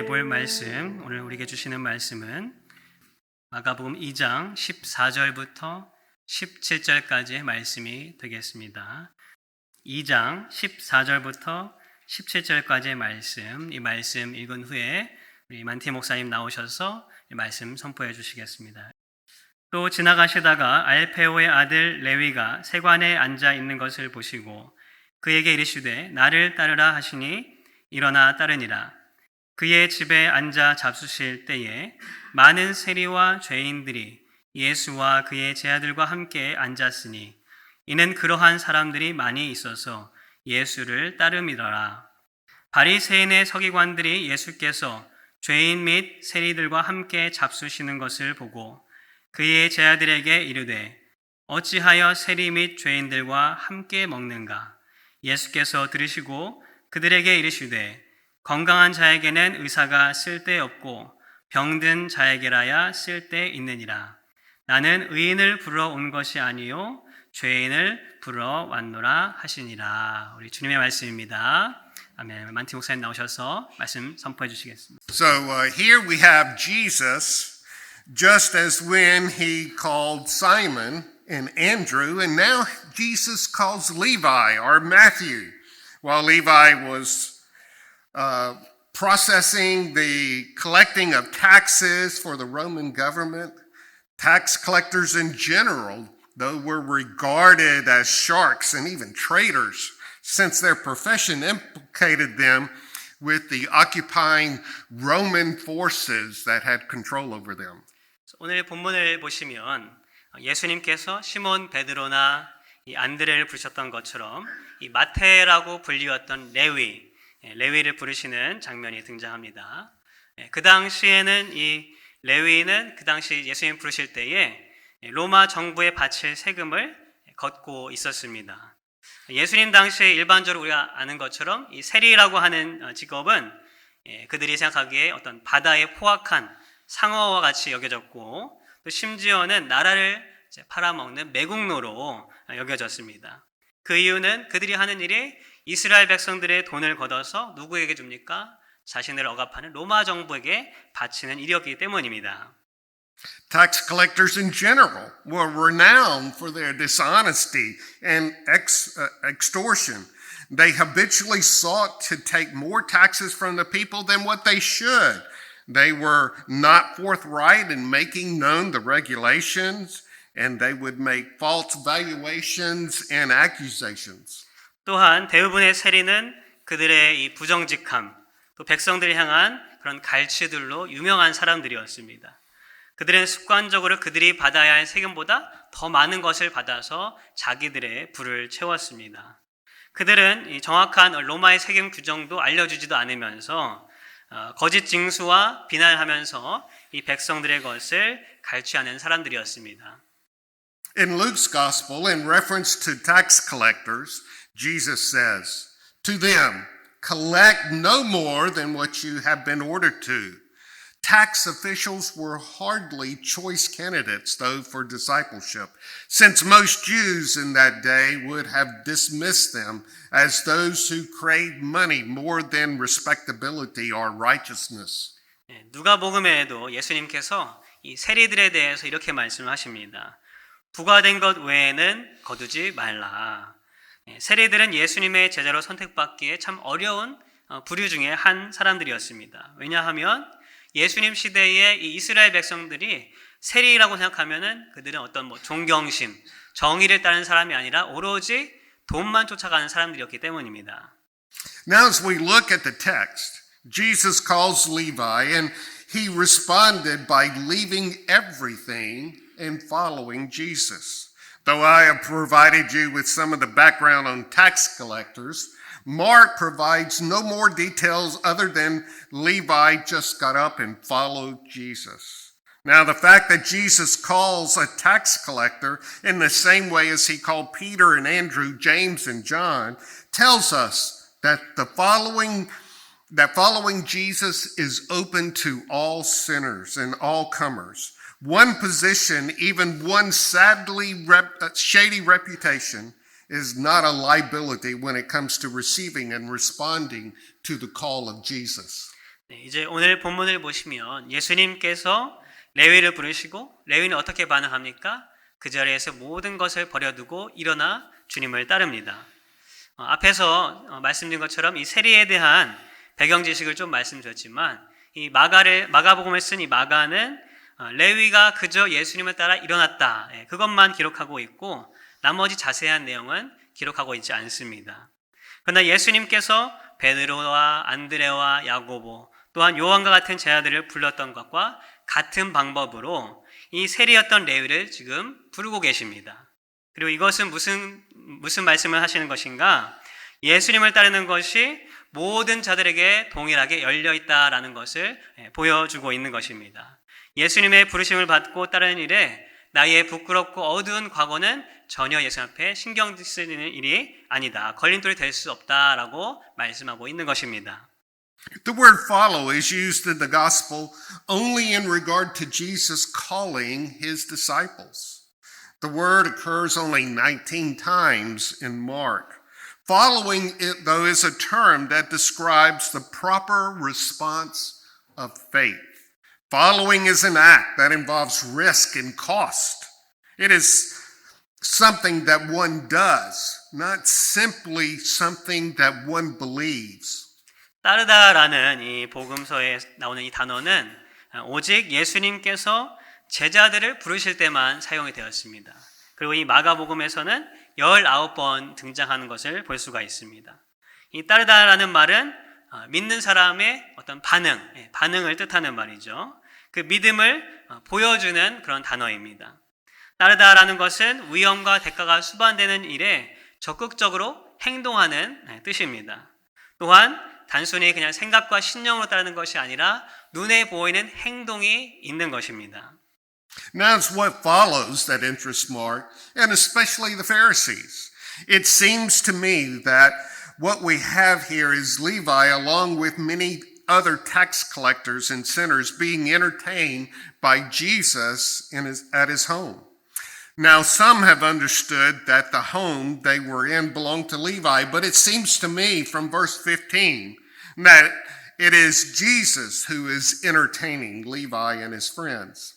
볼 말씀, 오늘 우리에게 주시는 말씀은 마가복음 2장 14절부터 17절까지의 말씀이 되겠습니다. 2장 14절부터 17절까지의 말씀, 이 말씀 읽은 후에 우리 만티 목사님 나오셔서 이 말씀 선포해 주시겠습니다. 또 지나가시다가 알페오의 아들 레위가 세관에 앉아 있는 것을 보시고 그에게 이르시되 나를 따르라 하시니 일어나 따르니라. 그의 집에 앉아 잡수실 때에 많은 세리와 죄인들이 예수와 그의 제자들과 함께 앉았으니 이는 그러한 사람들이 많이 있어서 예수를 따름이더라. 바리새인의 서기관들이 예수께서 죄인 및 세리들과 함께 잡수시는 것을 보고 그의 제자들에게 이르되 어찌하여 세리 및 죄인들과 함께 먹는가? 예수께서 들으시고 그들에게 이르시되 건강한 자에게는 의사가 쓸데없고 병든 자에게라야 쓸데있느니라. 나는 의인을 부르러 온 것이 아니요 죄인을 부르러 왔노라 하시니라. 우리 주님의 말씀입니다. 아멘. 만티 목사님 나오셔서 말씀 선포해 주시겠습니다. So here we have Jesus, just as when he called Simon and Andrew, and now Jesus calls Levi or Matthew. While Levi was processing the collecting of taxes for the Roman government, tax collectors in general, though, were regarded as sharks and even traitors, since their profession implicated them with the occupying Roman forces that had control over them. 오늘 본문을 보시면 예수님께서 시몬 베드로나 이 안드레를 부르셨던 것처럼 이 마태라고 불리웠던 레위를 부르시는 장면이 등장합니다. 그 당시에는 이 레위는 그 당시 예수님 부르실 때에 로마 정부에 바칠 세금을 걷고 있었습니다. 예수님 당시에 일반적으로 우리가 아는 것처럼 이 세리라고 하는 직업은 그들이 생각하기에 어떤 바다에 포악한 상어와 같이 여겨졌고 또 심지어는 나라를 팔아먹는 매국노로 여겨졌습니다. 그 이유는 그들이 하는 일이 이스라엘 백성들의 돈을 걷어서 누구에게 줍니까? 자신을 억압하는 로마 정부에게 바치는 일이었기 때문입니다. Tax collectors in general were renowned for their dishonesty and extortion. They habitually sought to take more taxes from the people than what they should. They were not forthright in making known the regulations, and they would make false valuations and accusations. 또한 대부분의 세리는 그들의 이 부정직함, 또 백성들을 향한 그런 갈취들로 유명한 사람들이었습니다. 그들은 습관적으로 그들이 받아야 할 세금보다 더 많은 것을 받아서 자기들의 부를 채웠습니다. 그들은 이 정확한 로마의 세금 규정도 알려주지도 않으면서 거짓 징수와 비난하면서 이 백성들의 것을 갈취하는 사람들이었습니다. In Luke's gospel, in reference to tax collectors, Jesus says, "To them, collect no more than what you have been ordered to." Tax officials were hardly choice candidates, though, for discipleship, since most Jews in that day would have dismissed them as those who craved money more than respectability or righteousness. 누가복음에도 예수님께서 이 세리들에 대해서 이렇게 말씀하십니다. 부과된 것 외에는 거두지 말라. 세리들은 예수님의 제자로 선택받기에 참 어려운 부류 중에 한 사람들이었습니다. 왜냐하면 예수님 시대에 이 이스라엘 백성들이 세리라고 생각하면은 그들은 어떤 존경심, 정의를 따르는 사람이 아니라 오로지 돈만 쫓아가는 사람들이었기 때문입니다. Now as we look at the text, Jesus calls Levi and he responded by leaving everything and following Jesus. Though I have provided you with some of the background on tax collectors, Mark provides no more details other than Levi just got up and followed Jesus. Now, the fact that Jesus calls a tax collector in the same way as he called Peter and Andrew, James and John, tells us that following Jesus is open to all sinners and all comers. One position, even one shady reputation, is not a liability when it comes to receiving and responding to the call of Jesus. 네, 이제 오늘 본문을 보시면 예수님께서 레위를 부르시고 레위는 어떻게 반응합니까? 그 자리에서 모든 것을 버려두고 일어나 주님을 따릅니다. 앞에서 말씀드린 것처럼 이 세리에 대한 배경 지식을 좀 말씀드렸지만 이 마가복음을 쓴 이 마가는 레위가 그저 예수님을 따라 일어났다. 그것만 기록하고 있고 나머지 자세한 내용은 기록하고 있지 않습니다. 그러나 예수님께서 베드로와 안드레와 야고보 또한 요한과 같은 제자들을 불렀던 것과 같은 방법으로 이 세리였던 레위를 지금 부르고 계십니다. 그리고 이것은 무슨 말씀을 하시는 것인가? 예수님을 따르는 것이 모든 자들에게 동일하게 열려 있다라는 것을 보여주고 있는 것입니다. 예수님의 부르심을 받고 따르는 일에 나의 부끄럽고 어두운 과거는 전혀 예수님 앞에 신경 쓰이는 일이 아니다. 걸림돌이 될 수 없다라고 말씀하고 있는 것입니다. The word follow is used in the gospel only in regard to Jesus calling his disciples. The word occurs only 19 times in Mark. Following it, though, is a term that describes the proper response of faith. Following is an act that involves risk and cost. It is something that one does, not simply something that one believes. 따르다라는 이 복음서에 나오는 이 단어는 오직 예수님께서 제자들을 부르실 때만 사용이 되었습니다. 그리고 이 마가복음에서는 19번 등장하는 것을 볼 수가 있습니다. 이 따르다라는 말은 믿는 사람의 어떤 반응을 뜻하는 말이죠. 그 믿음을 보여주는 그런 단어입니다. 따르다라는 것은 위험과 대가가 수반되는 일에 적극적으로 행동하는 뜻입니다. 또한 단순히 그냥 생각과 신념으로 따르는 것이 아니라 눈에 보이는 행동이 있는 것입니다. Now it's what follows that interests Mark, and especially the Pharisees. It seems to me that what we have here is Levi, along with many other tax collectors and sinners, being entertained by Jesus at his home. Now, some have understood that the home they were in belonged to Levi, but it seems to me from verse 15 that it is Jesus who is entertaining Levi and his friends.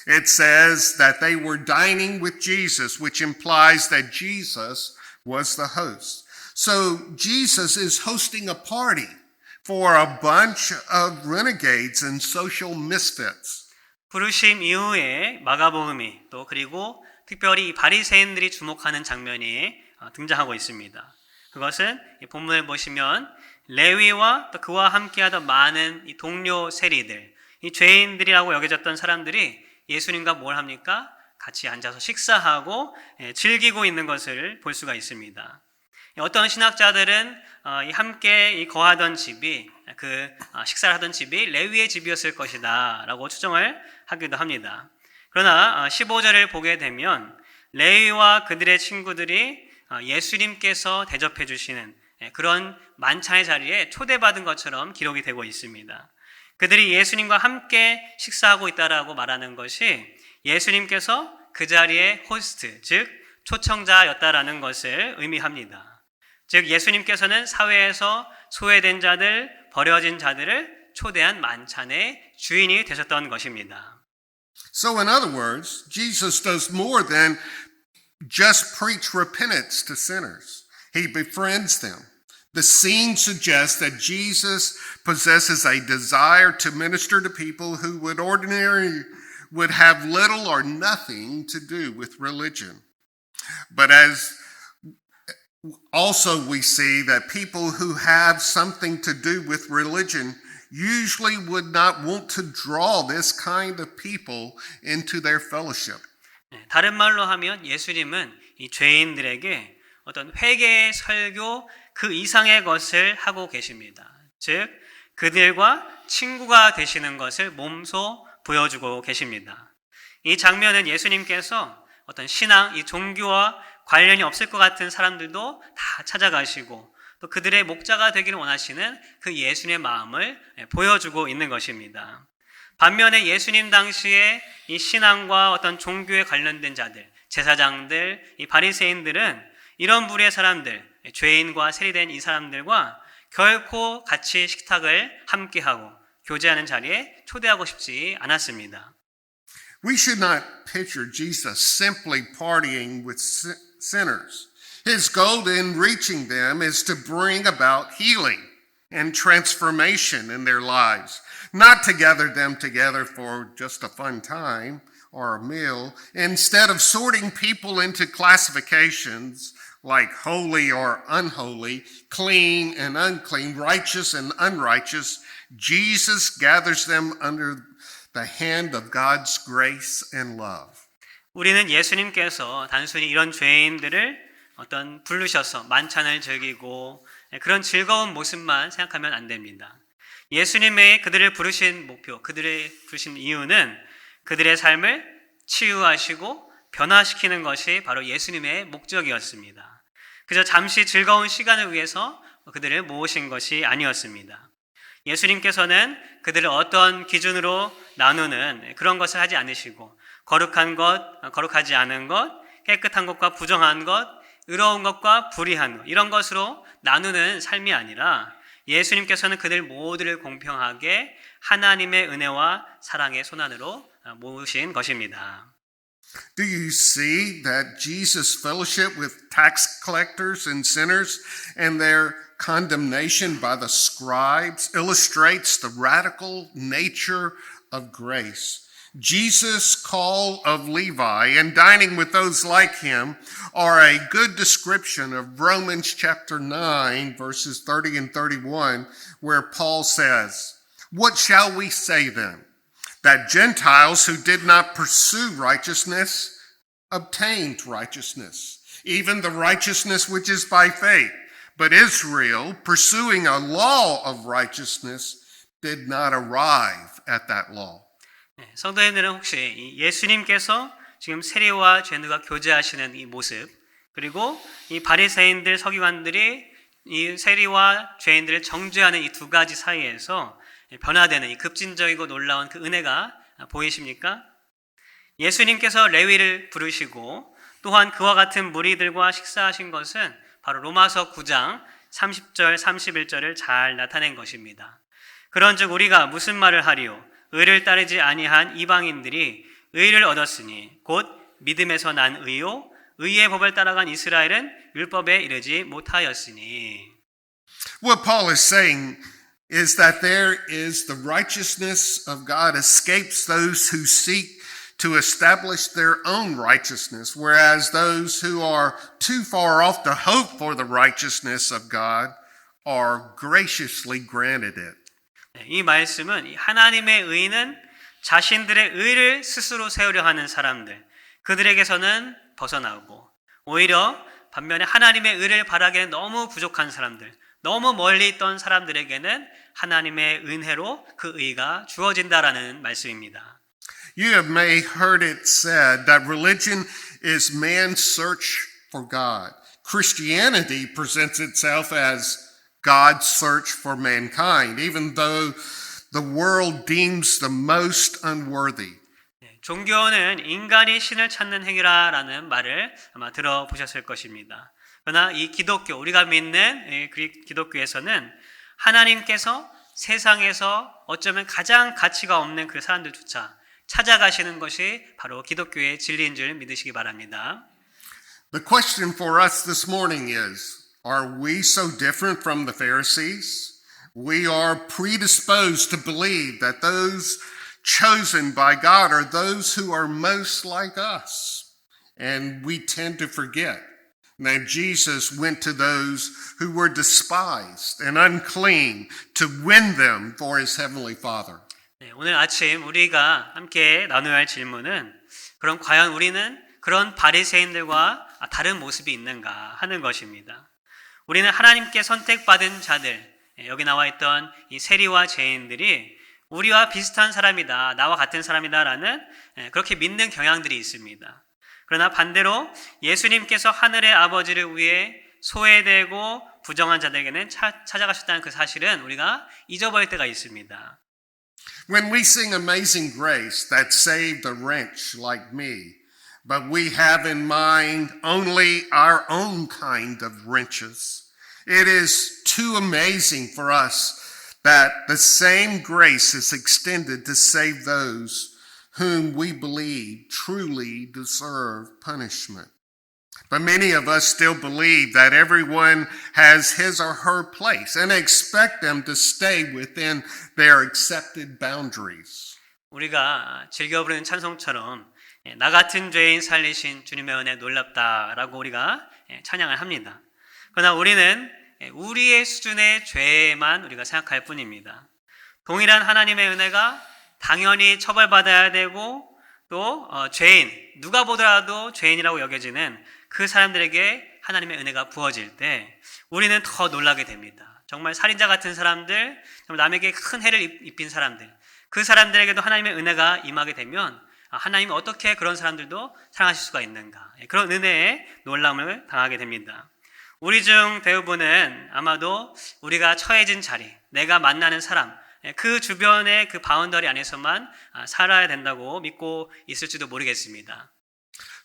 It says that they were dining with Jesus, which implies that Jesus was the host. So Jesus is hosting a party for a bunch of renegades and social misfits. 부르심 이후에 마가복음이 또 그리고 특별히 바리새인들이 주목하는 장면이 등장하고 있습니다. 그것은 이 본문을 보시면 레위와 또 그와 함께하던 많은 이 동료 세리들, 이 죄인들이라고 여겨졌던 사람들이 예수님과 뭘 합니까? 같이 앉아서 식사하고 즐기고 있는 것을 볼 수가 있습니다. 어떤 신학자들은 함께 거하던 집이 식사를 하던 집이 레위의 집이었을 것이다 라고 추정을 하기도 합니다. 그러나 15절을 보게 되면 레위와 그들의 친구들이 예수님께서 대접해 주시는 그런 만찬의 자리에 초대받은 것처럼 기록이 되고 있습니다. 그들이 예수님과 함께 식사하고 있다라고 말하는 것이 예수님께서 그 자리의 호스트, 즉 초청자였다라는 것을 의미합니다. 즉 예수님께서는 사회에서 소외된 자들, 버려진 자들을 초대한 만찬의 주인이 되셨던 것입니다. So in other words, Jesus does more than just preach repentance to sinners. He befriends them. The scene suggests that Jesus possesses a desire to minister to people who would have little or nothing to do with religion. But as also we see that people who have something to do with religion usually would not want to draw this kind of people into their fellowship. 다른 말로 하면 예수님은 이 죄인들에게 어떤 회개의 설교 그 이상의 것을 하고 계십니다. 즉 그들과 친구가 되시는 것을 몸소 보여주고 계십니다. 이 장면은 예수님께서 어떤 신앙, 이 종교와 관련이 없을 것 같은 사람들도 다 찾아가시고 또 그들의 목자가 되기를 원하시는 그 예수님의 마음을 보여주고 있는 것입니다. 반면에 예수님 당시에 이 신앙과 어떤 종교에 관련된 자들, 제사장들, 이 바리새인들은 이런 부류의 사람들, 죄인과 세리된 이 사람들과 결코 같이 식탁을 함께하고 교제하는 자리에 초대하고 싶지 않았습니다. We should not picture Jesus simply partying with sinners. His goal in reaching them is to bring about healing and transformation in their lives, not to gather them together for just a fun time or a meal. Instead of sorting people into classifications like holy or unholy, clean and unclean, righteous and unrighteous, Jesus gathers them under the hand of God's grace and love. 우리는 예수님께서 단순히 이런 죄인들을 어떤 부르셔서 만찬을 즐기고 그런 즐거운 모습만 생각하면 안 됩니다. 예수님의 그들을 부르신 목표, 그들을 부르신 이유는 그들의 삶을 치유하시고 변화시키는 것이 바로 예수님의 목적이었습니다. 그저 잠시 즐거운 시간을 위해서 그들을 모으신 것이 아니었습니다. 예수님께서는 그들을 어떤 기준으로 나누는 그런 것을 하지 않으시고 거룩한 것, 거룩하지 않은 것, 깨끗한 것과 부정한 것, 의로운 것과 불의한 것 이런 것으로 나누는 삶이 아니라 예수님께서는 그들 모두를 공평하게 하나님의 은혜와 사랑의 손안으로 모으신 것입니다. Do you see that Jesus' fellowship with tax collectors and sinners and their condemnation by the scribes illustrates the radical nature of grace? Jesus' call of Levi and dining with those like him are a good description of Romans chapter 9, verses 30 and 31, where Paul says, "What shall we say then? That Gentiles who did not pursue righteousness obtained righteousness, even the righteousness which is by faith. But Israel, pursuing a law of righteousness, did not arrive at that law." 성도님들은 혹시 예수님께서 지금 세리와 죄인들과 교제하시는 이 모습 그리고 이 바리새인들 서기관들이 이 세리와 죄인들을 정죄하는 이 두 가지 사이에서 변화되는 이 급진적이고 놀라운 그 은혜가 보이십니까? 예수님께서 레위를 부르시고 또한 그와 같은 무리들과 식사하신 것은 바로 로마서 9장 30절 31절을 잘 나타낸 것입니다. 그런즉 우리가 무슨 말을 하리요? 의를 따르지 아니한 이방인들이 의를 얻었으니 곧 믿음에서 난 의요 의의 법을 따라간 이스라엘은 율법에 이르지 못하였으니. What Paul is saying is that there is the righteousness of God escapes those who seek to establish their own righteousness, whereas those who are too far off to hope for the righteousness of God are graciously granted it. 이 말씀은 하나님의 의는 자신들의 의를 스스로 세우려 하는 사람들, 그들에게서는 벗어나고 오히려 반면에 하나님의 의를 바라기에는 너무 부족한 사람들, 너무 멀리 있던 사람들에게는 하나님의 은혜로 그 의가 주어진다라는 말씀입니다. You have may heard it said that religion is man's search for God. Christianity presents itself as God's search for mankind, even though the world deems the most unworthy. 종교는 인간이 신을 찾는 행위라는 말을 아마 들어보셨을 것입니다. 그러나 이 기독교, 우리가 믿는 기독교에서는 하나님께서 세상에서 어쩌면 가장 가치가 없는 그 사람들조차 찾아가시는 것이 바로 기독교의 진리인 줄 믿으시기 바랍니다. The question for us this morning is, are we so different from the Pharisees? We are predisposed to believe that those chosen by God are those who are most like us. And we tend to forget that Jesus went to those who were despised and unclean to win them for his heavenly Father. 오늘 아침 우리가 함께 나눠야 할 질문은 그럼 과연 우리는 그런 바리새인들과 다른 모습이 있는가 하는 것입니다. 우리는 하나님께 선택받은 자들, 여기 나와 있던 이 세리와 죄인들이 우리와 비슷한 사람이다, 나와 같은 사람이다라는 그렇게 믿는 경향들이 있습니다. 그러나 반대로 예수님께서 하늘의 아버지를 위해 소외되고 부정한 자들에게는 찾아가셨다는 그 사실은 우리가 잊어버릴 때가 있습니다. When we sing Amazing Grace that saved a wretch like me, but we have in mind only our own kind of wrenches, it is too amazing for us that the same grace is extended to save those whom we believe truly deserve punishment. But many of us still believe that everyone has his or her place and expect them to stay within their accepted boundaries. 우리가 즐겨 부르는 찬송처럼 나 같은 죄인 살리신 주님의 은혜 놀랍다라고 우리가 찬양을 합니다. 그러나 우리는 우리의 수준의 죄만 우리가 생각할 뿐입니다. 동일한 하나님의 은혜가 당연히 처벌받아야 되고 또 죄인, 누가 보더라도 죄인이라고 여겨지는 그 사람들에게 하나님의 은혜가 부어질 때 우리는 더 놀라게 됩니다. 정말 살인자 같은 사람들, 정말 남에게 큰 해를 입힌 사람들, 그 사람들에게도 하나님의 은혜가 임하게 되면 하나님이 어떻게 그런 사람들도 사랑하실 수가 있는가, 그런 은혜에 놀람을 당하게 됩니다. 우리 중 대부분은 아마도 우리가 처해진 자리, 내가 만나는 사람, 그 주변의 그 바운더리 안에서만 살아야 된다고 믿고 있을지도 모르겠습니다.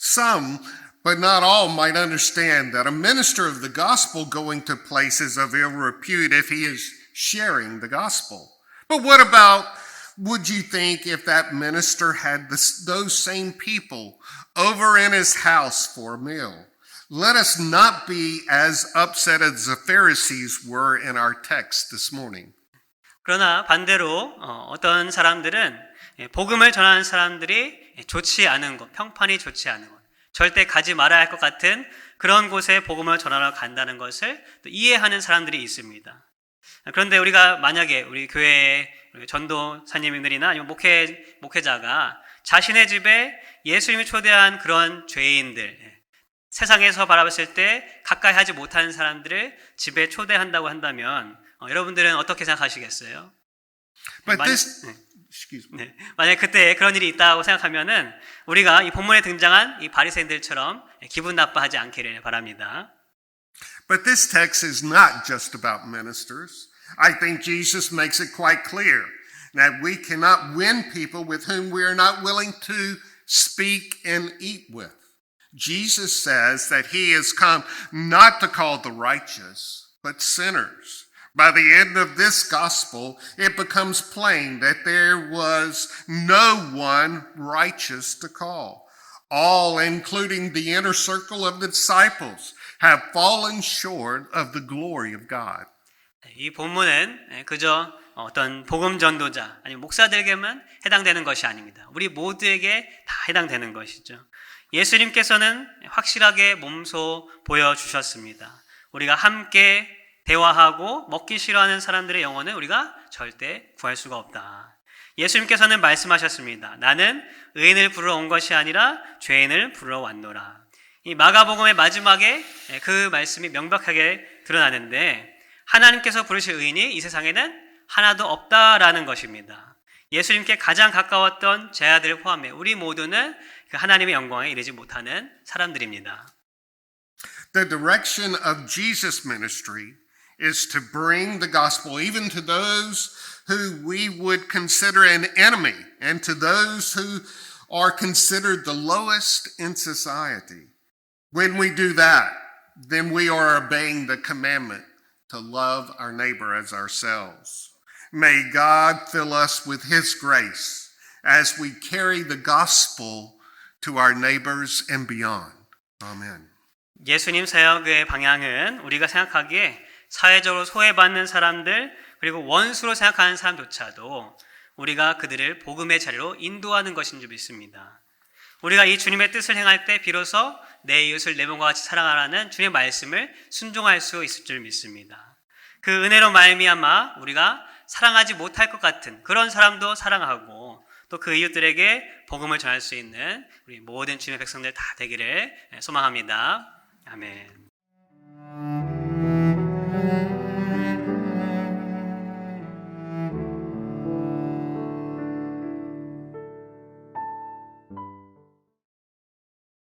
Some, but not all, might understand that a minister of the gospel going to places of ill repute if he is sharing the gospel. But what about, would you think, if that minister had those same people over in his house for a meal? Let us not be as upset as the Pharisees were in our text this morning. 그러나 반대로 어떤 사람들은 복음을 전하는 사람들이 좋지 않은 곳, 평판이 좋지 않은 곳, 절대 가지 말아야 할 것 같은 그런 곳에 복음을 전하러 간다는 것을 또 이해하는 사람들이 있습니다. 그런데 우리가 만약에 우리 교회의 전도사님들이나 아니면 목회자가 자신의 집에 예수님이 초대한 그런 죄인들, 세상에서 바라봤을 때 가까이 하지 못하는 사람들을 집에 초대한다고 한다면 여러분들은 어떻게 생각하시겠어요? But excuse me. 만약에 그때 그런 일이 있다고 생각하면은 우리가 이 본문에 등장한 이 바리새인들처럼 기분 나빠하지 않기를 바랍니다. But this text is not just about ministers. I think Jesus makes it quite clear that we cannot win people with whom we are not willing to speak and eat with. Jesus says that he has come not to call the righteous, but sinners. By the end of this gospel, it becomes plain that there was no one righteous to call. All, including the inner circle of the disciples, have fallen short of the glory of God. 이 본문은 그저 어떤 복음 전도자 아니면 목사들에게만 해당되는 것이 아닙니다. 우리 모두에게 다 해당되는 것이죠. 예수님께서는 확실하게 몸소 보여주셨습니다. 우리가 함께 대화하고 먹기 싫어하는 사람들의 영혼은 우리가 절대 구할 수가 없다. 예수님께서는 말씀하셨습니다. 나는 의인을 부르러 온 것이 아니라 죄인을 부르러 왔노라. 이 마가복음의 마지막에 그 말씀이 명백하게 드러나는데 하나님께서 부르실 의인이 이 세상에는 하나도 없다라는 것입니다. 예수님께 가장 가까웠던 제 아들을 포함해 우리 모두는 그 하나님의 영광에 이르지 못하는 사람들입니다. The direction of Jesus' ministry is to bring the gospel even to those who we would consider an enemy and to those who are considered the lowest in society. When we do that, then we are obeying the commandment to love our neighbor as ourselves. May God fill us with his grace as we carry the gospel to our neighbors and beyond. Amen. 예수님 사역의 방향은 우리가 생각하기에 사회적으로 소외받는 사람들 그리고 원수로 생각하는 사람조차도 우리가 그들을 복음의 자리로 인도하는 것인 줄 믿습니다. 우리가 이 주님의 뜻을 행할 때 비로소 내 이웃을 내 몸과 같이 사랑하라는 주님의 말씀을 순종할 수 있을 줄 믿습니다. 그 은혜로 말미암아 우리가 사랑하지 못할 것 같은 그런 사람도 사랑하고 또 그 이웃들에게 복음을 전할 수 있는 우리 모든 주님의 백성들 다 되기를 소망합니다. 아멘.